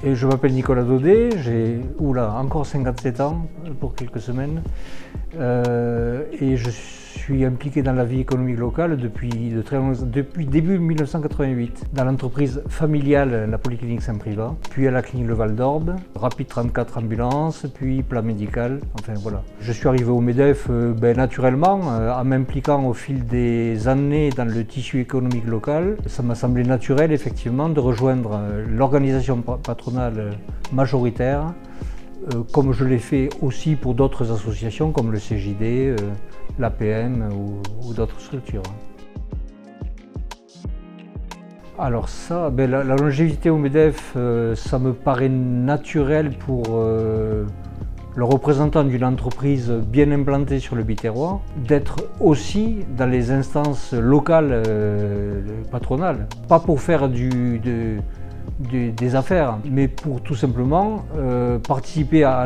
Et je m'appelle Nicolas Daudet, j'ai encore 57 ans pour quelques semaines et je suis impliqué dans la vie économique locale depuis début 1988, dans l'entreprise familiale La Polyclinique Saint-Privat, puis à la clinique Le Val d'Orbe, Rapide 34 Ambulance, puis Plan Médical, enfin voilà. Je suis arrivé au MEDEF naturellement, en m'impliquant au fil des années dans le tissu économique local. Ça m'a semblé naturel effectivement de rejoindre l'organisation patronale majoritaire, comme je l'ai fait aussi pour d'autres associations comme le CJD, l'APM ou d'autres structures. Alors ça, la longévité au MEDEF, ça me paraît naturel pour le représentant d'une entreprise bien implantée sur le Biterrois, d'être aussi dans les instances locales patronales, pas pour faire des affaires, mais pour tout simplement participer à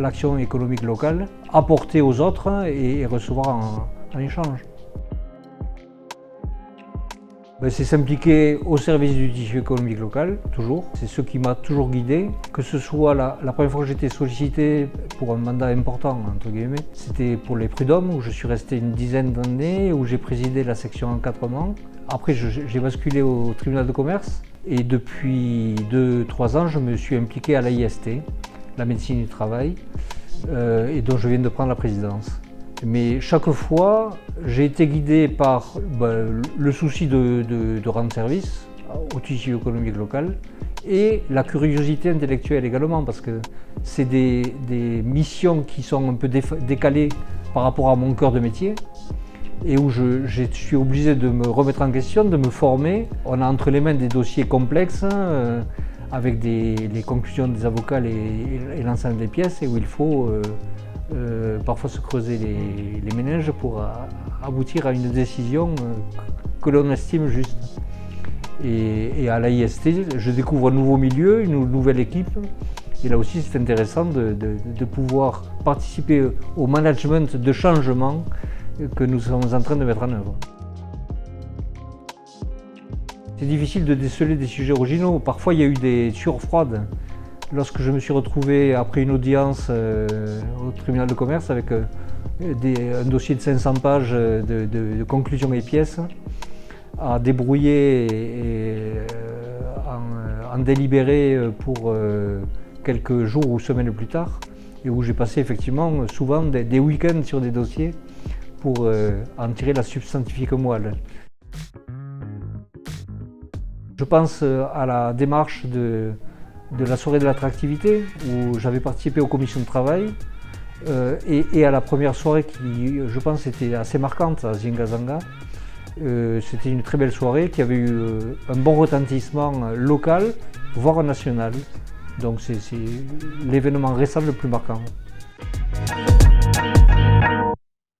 l'action économique locale, apporter aux autres et recevoir en échange. C'est s'impliquer au service du tissu économique local, toujours. C'est ce qui m'a toujours guidé. Que ce soit la première fois que j'étais sollicité pour un mandat important, entre guillemets, c'était pour les prud'hommes, où je suis resté une dizaine d'années, où j'ai présidé la section encadrement. Après, j'ai basculé au tribunal de commerce. Et depuis 2-3 ans, je me suis impliqué à l'AIST, la médecine du travail, et dont je viens de prendre la présidence. Mais chaque fois, j'ai été guidé par le souci de rendre service au tissu économique local et la curiosité intellectuelle également, parce que c'est des missions qui sont un peu décalées par rapport à mon cœur de métier et où je suis obligé de me remettre en question, de me former. On a entre les mains des dossiers complexes avec les conclusions des avocats et l'ensemble des pièces et où il faut parfois se creuser les méninges pour aboutir à une décision que l'on estime juste. Et à l'AIST, je découvre un nouveau milieu, une nouvelle équipe. Et là aussi, c'est intéressant de pouvoir participer au management de changement que nous sommes en train de mettre en œuvre. C'est difficile de déceler des sujets originaux. Parfois, il y a eu des sueurs froides. Lorsque je me suis retrouvé après une audience au tribunal de commerce avec un dossier de 500 pages de conclusions et pièces à débrouiller et en délibérer pour quelques jours ou semaines plus tard, et où j'ai passé effectivement souvent des week-ends sur des dossiers pour en tirer la substantifique moelle. Je pense à la démarche de la soirée de l'attractivité où j'avais participé aux commissions de travail et à la première soirée qui, je pense, était assez marquante à Zingazanga. C'était une très belle soirée qui avait eu un bon retentissement local, voire national. Donc c'est l'événement récent le plus marquant.